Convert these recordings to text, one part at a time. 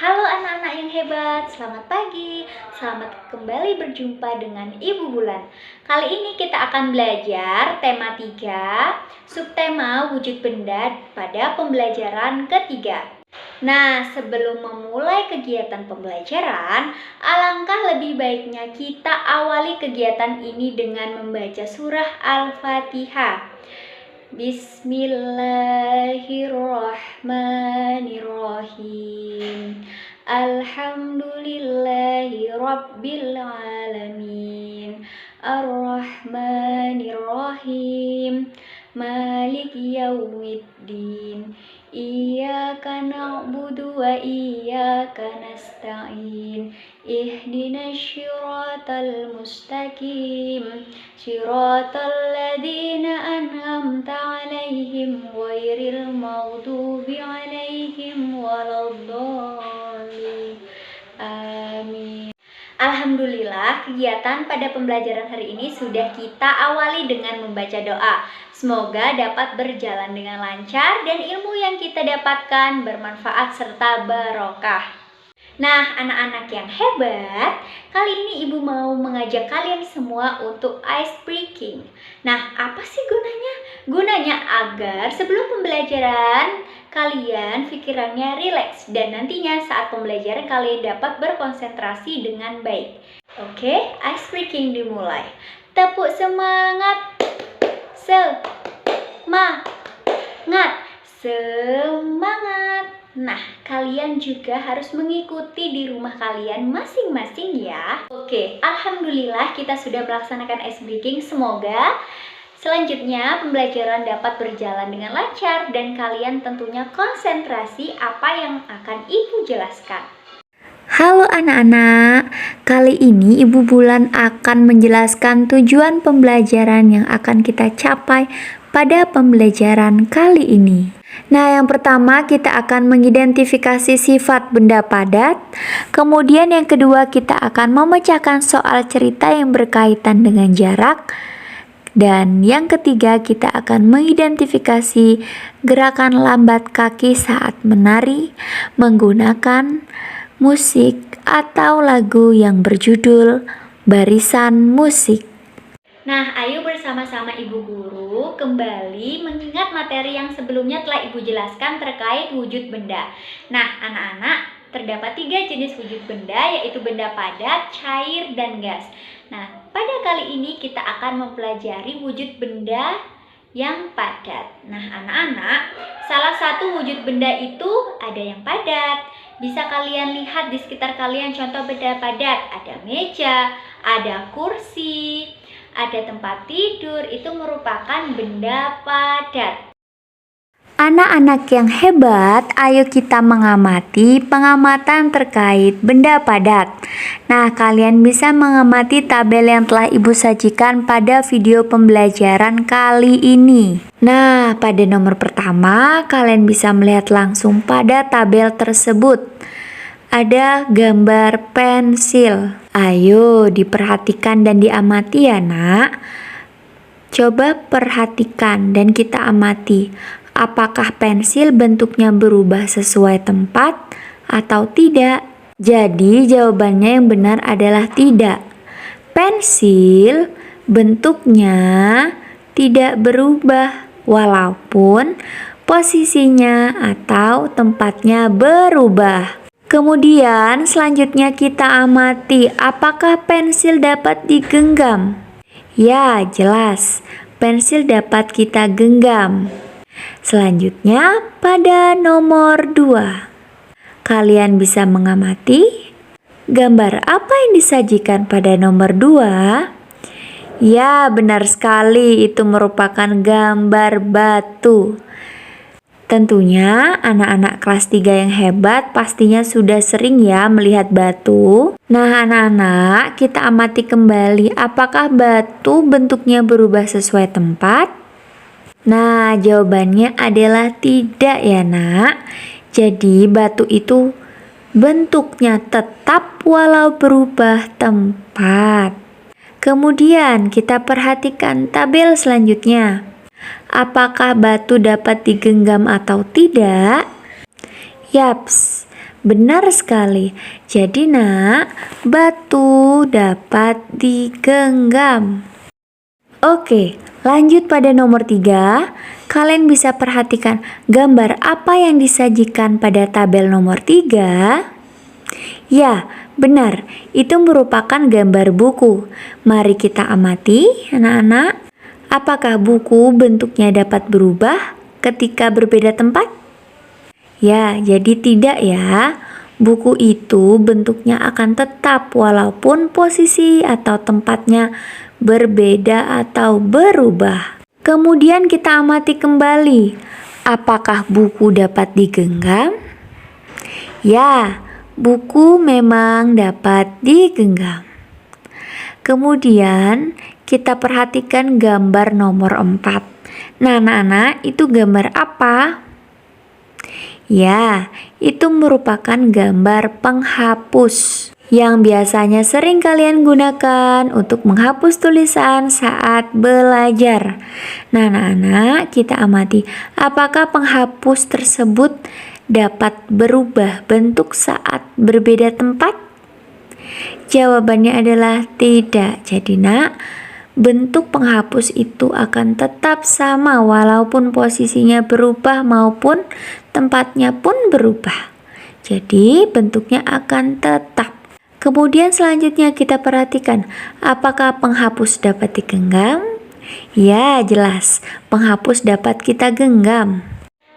Halo anak-anak yang hebat, selamat pagi. Selamat kembali berjumpa dengan Ibu Bulan. Kali ini kita akan belajar tema 3, subtema wujud benda pada pembelajaran ketiga. Nah, sebelum memulai kegiatan pembelajaran, alangkah lebih baiknya kita awali kegiatan ini dengan membaca surah Al-Fatihah. Bismillahirrahmanirrahim. Alhamdulillahi rabbil alamin. Ar-Rahmanirrahim. Maliki yaumiddin. Iyyaka na'budu wa iyyaka nasta'in. Ihdinas siratal mustaqim. Siratal ladzina an'amta 'alaihim ghairil maghdubi 'alaihim waladdallin. Amin. Alhamdulillah, kegiatan pada pembelajaran hari ini sudah kita awali dengan membaca doa. Semoga dapat berjalan dengan lancar dan ilmu yang kita dapatkan bermanfaat serta barokah. Nah, anak-anak yang hebat, kali ini Ibu mau mengajak kalian semua untuk ice breaking. Nah, apa sih gunanya? Gunanya agar sebelum pembelajaran kalian pikirannya rileks dan nantinya saat pembelajaran kalian dapat berkonsentrasi dengan baik. Oke, ice breaking dimulai. Tepuk semangat. Semangat. Nah, kalian juga harus mengikuti di rumah kalian masing-masing ya. Oke, alhamdulillah kita sudah melaksanakan ice breaking. Semoga selanjutnya pembelajaran dapat berjalan dengan lancar dan kalian tentunya konsentrasi apa yang akan Ibu jelaskan. Halo anak-anak, kali ini Ibu Bulan akan menjelaskan tujuan pembelajaran yang akan kita capai pada pembelajaran kali ini. Nah, yang pertama kita akan mengidentifikasi sifat benda padat. Kemudian yang kedua kita akan memecahkan soal cerita yang berkaitan dengan jarak. Dan yang ketiga kita akan mengidentifikasi gerakan lambat kaki saat menari menggunakan musik atau lagu yang berjudul barisan musik. Nah, ayo bersama-sama Ibu Guru kembali mengingat materi yang sebelumnya telah Ibu jelaskan terkait wujud benda. Nah, anak-anak, terdapat 3 jenis wujud benda, yaitu benda padat, cair, dan gas. Nah, pada kali ini kita akan mempelajari wujud benda yang padat. Nah, anak-anak, salah satu wujud benda itu ada yang padat. Bisa kalian lihat di sekitar kalian contoh benda padat. Ada meja, ada kursi, ada tempat tidur, itu merupakan benda padat. Anak-anak yang hebat, ayo kita mengamati pengamatan terkait benda padat. Nah, kalian bisa mengamati tabel yang telah Ibu sajikan pada video pembelajaran kali ini. Nah, pada nomor pertama, kalian bisa melihat langsung pada tabel tersebut. Ada gambar pensil. Ayo diperhatikan dan diamati ya nak. Coba perhatikan dan kita amati. Apakah pensil bentuknya berubah sesuai tempat atau tidak? Jadi jawabannya yang benar adalah tidak. Pensil bentuknya tidak berubah walaupun posisinya atau tempatnya berubah. Kemudian selanjutnya kita amati apakah pensil dapat digenggam. Ya, jelas, pensil dapat kita genggam. Selanjutnya pada nomor 2. Kalian bisa mengamati gambar apa yang disajikan pada nomor 2. Ya, benar sekali, itu merupakan gambar batu. Tentunya anak-anak kelas 3 yang hebat pastinya sudah sering ya melihat batu. Nah anak-anak, kita amati kembali apakah batu bentuknya berubah sesuai tempat? Nah jawabannya adalah tidak ya nak. Jadi batu itu bentuknya tetap walau berubah tempat. Kemudian kita perhatikan tabel selanjutnya. Apakah batu dapat digenggam atau tidak? Yaps, benar sekali. Jadi nak, batu dapat digenggam. Oke, lanjut pada nomor 3. Kalian bisa perhatikan gambar apa yang disajikan pada tabel nomor 3. Ya, benar. Itu merupakan gambar buku. Mari kita amati, anak-anak. Apakah buku bentuknya dapat berubah ketika berbeda tempat? Ya, jadi tidak ya. Buku itu bentuknya akan tetap walaupun posisi atau tempatnya berbeda atau berubah. Kemudian kita amati kembali. Apakah buku dapat digenggam? Ya, buku memang dapat digenggam. Kemudian kita perhatikan gambar nomor 4. Nah anak-anak, itu gambar apa? Ya, itu merupakan gambar penghapus yang biasanya sering kalian gunakan untuk menghapus tulisan saat belajar. Nah anak-anak, kita amati apakah penghapus tersebut dapat berubah bentuk saat berbeda tempat? Jawabannya adalah tidak. Jadi nak, bentuk penghapus itu akan tetap sama walaupun posisinya berubah maupun tempatnya pun berubah. Jadi bentuknya akan tetap. Kemudian selanjutnya kita perhatikan apakah penghapus dapat digenggam? Ya, jelas. Penghapus dapat kita genggam.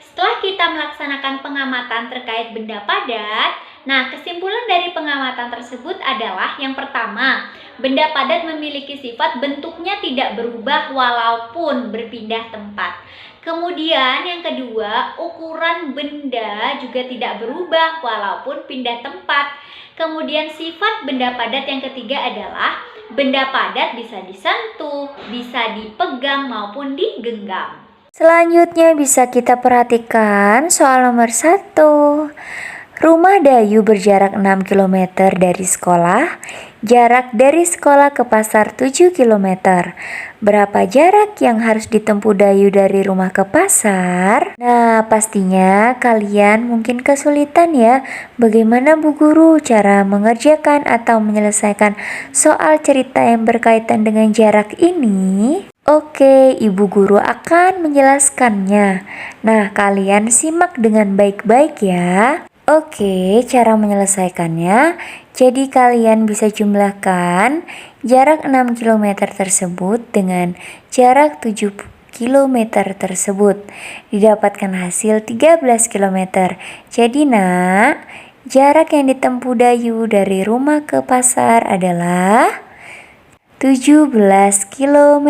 Setelah kita melaksanakan pengamatan terkait benda padat, nah kesimpulan dari pengamatan tersebut adalah yang pertama, benda padat memiliki sifat bentuknya tidak berubah walaupun berpindah tempat. Kemudian yang kedua, ukuran benda juga tidak berubah walaupun pindah tempat. Kemudian sifat benda padat yang ketiga adalah benda padat bisa disentuh, bisa dipegang maupun digenggam. Selanjutnya bisa kita perhatikan soal nomor 1. Rumah Dayu berjarak 6 km dari sekolah. Jarak dari sekolah ke pasar 7 km. Berapa jarak yang harus ditempuh Dayu dari rumah ke pasar? Nah, pastinya kalian mungkin kesulitan ya. Bagaimana Bu Guru cara mengerjakan atau menyelesaikan soal cerita yang berkaitan dengan jarak ini? Oke, Ibu Guru akan menjelaskannya. Nah, kalian simak dengan baik-baik ya. Oke, cara menyelesaikannya. Jadi kalian bisa jumlahkan jarak 6 km tersebut dengan jarak 7 km tersebut. Didapatkan hasil 13 km. Jadi nak, jarak yang ditempuh Dayu dari rumah ke pasar adalah 17 km.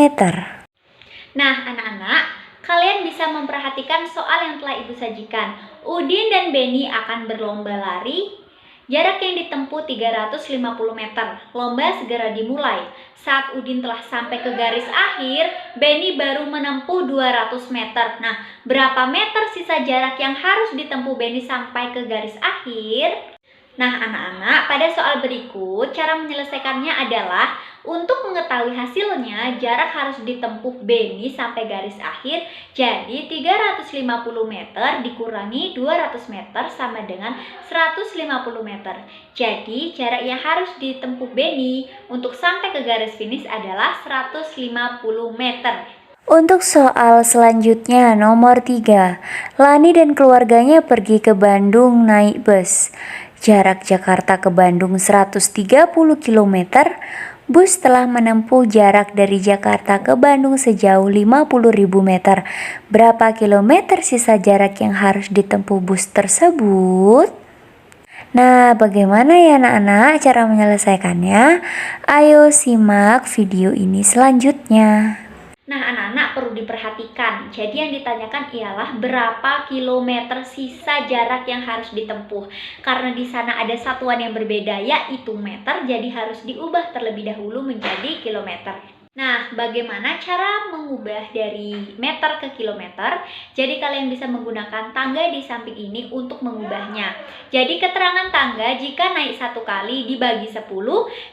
Nah anak-anak, kalian bisa memperhatikan soal yang telah Ibu sajikan. Udin dan Beni akan berlomba lari. Jarak yang ditempuh 350 meter. Lomba segera dimulai. Saat Udin telah sampai ke garis akhir, Beni baru menempuh 200 meter. Nah, berapa meter sisa jarak yang harus ditempuh Beni sampai ke garis akhir? Nah anak-anak, pada soal berikut cara menyelesaikannya adalah untuk mengetahui hasilnya jarak harus ditempuh Beni sampai garis akhir. Jadi 350 meter dikurangi 200 meter sama dengan 150 meter. Jadi jarak yang harus ditempuh Beni untuk sampai ke garis finish adalah 150 meter. Untuk soal selanjutnya nomor 3. Lani dan keluarganya pergi ke Bandung naik bus. Jarak Jakarta ke Bandung 130 km. Bus telah menempuh jarak dari Jakarta ke Bandung sejauh 50.000 meter. Berapa kilometer sisa jarak yang harus ditempuh bus tersebut? Nah, bagaimana ya anak-anak cara menyelesaikannya? Ayo simak video ini selanjutnya. Nah anak-anak perlu perlu diperhatikan. Jadi yang ditanyakan ialah berapa kilometer sisa jarak yang harus ditempuh. Karena di sana ada satuan yang berbeda yaitu meter, jadi harus diubah terlebih dahulu menjadi kilometer. Nah, bagaimana cara mengubah dari meter ke kilometer? Jadi kalian bisa menggunakan tangga di samping ini untuk mengubahnya. Jadi keterangan tangga jika naik 1 kali dibagi 10,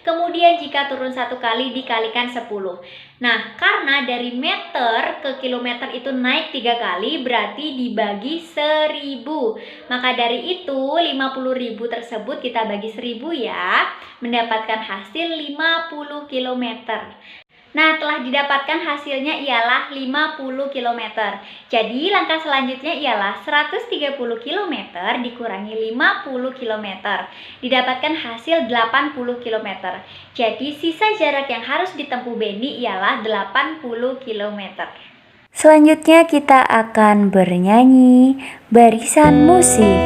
kemudian jika turun 1 kali dikalikan 10. Nah, karena dari meter ke kilometer itu naik 3 kali, berarti dibagi 1000. Maka dari itu 50.000 tersebut kita bagi 1000 ya, mendapatkan hasil 50 kilometer. Nah, telah didapatkan hasilnya ialah 50 km. Jadi, langkah selanjutnya ialah 130 km dikurangi 50 km. Didapatkan hasil 80 km. Jadi, sisa jarak yang harus ditempuh Benny ialah 80 km. Selanjutnya kita akan bernyanyi barisan musik.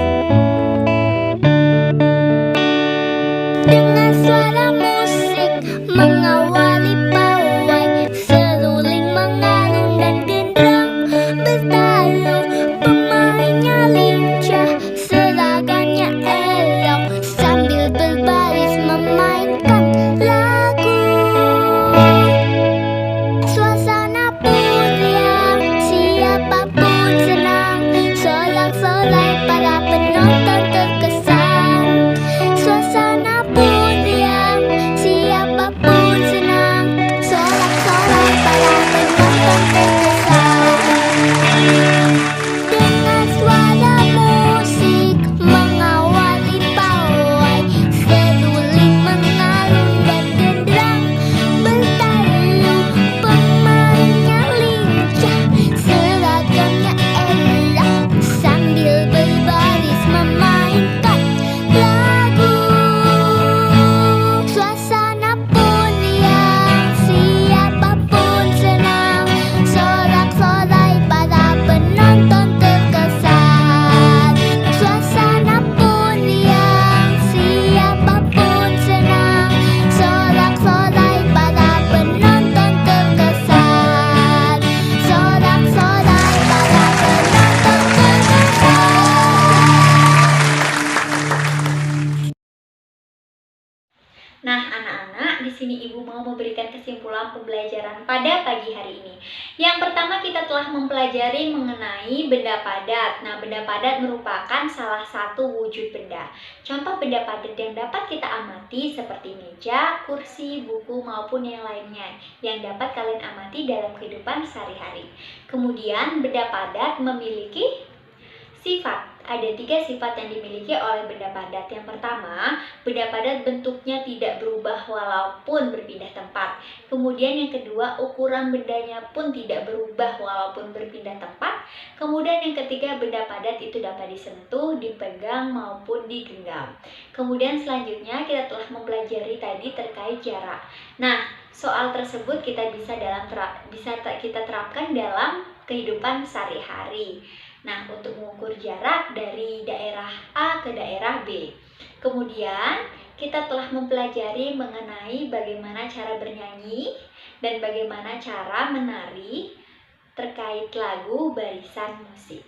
Dengan suara musik mengawali pawai, seruling mengalun dan gendang bertalu. Pemainnya lincah, seragamnya elok, sambil berbaris memainkan lagu. Suasana pun riang, siapapun senang, sorak-sorai para penonton terkesan. Suasana pun riang, siapapun senang, sorak-sorai para penonton terkesan. Dengan suara musik mengawali pawai, seruling mengalun dan gendang bertalu. Pemainnya lincah, seragamnya elok, sambil berbaris memainkan lagu. Suasana pun riang, siapapun senang, sorak-sorai para penonton terkesan. Suasana pun riang, siapapun senang, sorak-sorai para penonton terkesan. Sorak-sorai para penonton terkesan. Nah, anak-anak, di sini Ibu mau memberikan kesimpulan pembelajaran pada pagi hari ini. Yang pertama, kita telah mempelajari mengenai benda padat. Nah, benda padat merupakan salah satu wujud benda. Contoh benda padat yang dapat kita amati seperti meja, kursi, buku, maupun yang lainnya yang dapat kalian amati dalam kehidupan sehari-hari. Kemudian, benda padat memiliki sifat. Ada 3 sifat yang dimiliki oleh benda padat. Yang pertama, benda padat bentuknya tidak berubah walaupun berpindah tempat. Kemudian yang kedua, ukuran bendanya pun tidak berubah walaupun berpindah tempat. Kemudian yang ketiga, benda padat itu dapat disentuh, dipegang maupun digenggam. Kemudian selanjutnya kita telah mempelajari tadi terkait jarak. Nah, soal tersebut kita bisa kita terapkan dalam kehidupan sehari-hari. Nah, untuk mengukur jarak dari daerah A ke daerah B. Kemudian, kita telah mempelajari mengenai bagaimana cara bernyanyi dan bagaimana cara menari terkait lagu barisan musik.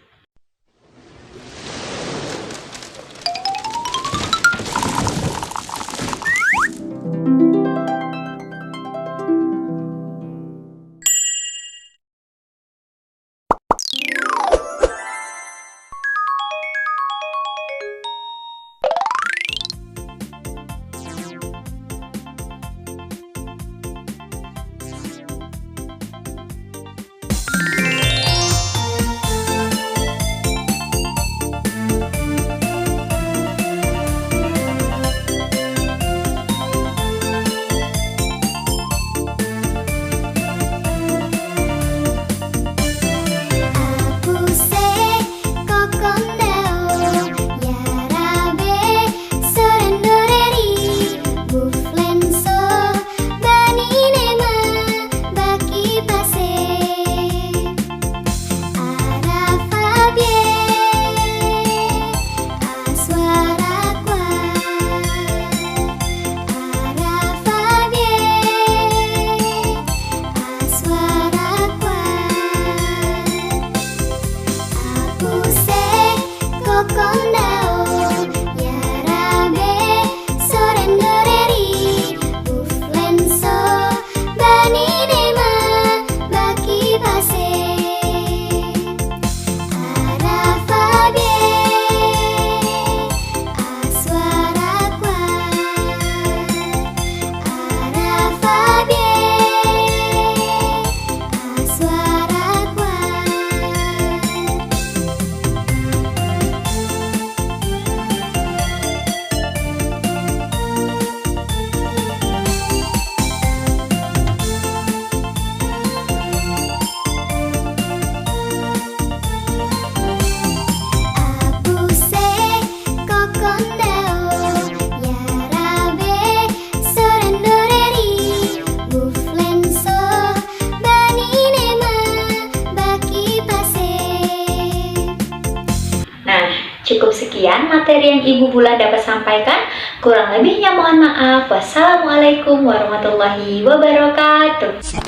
yang Ibu Bulan dapat sampaikan. Kurang lebihnya mohon maaf. Wassalamualaikum warahmatullahi wabarakatuh.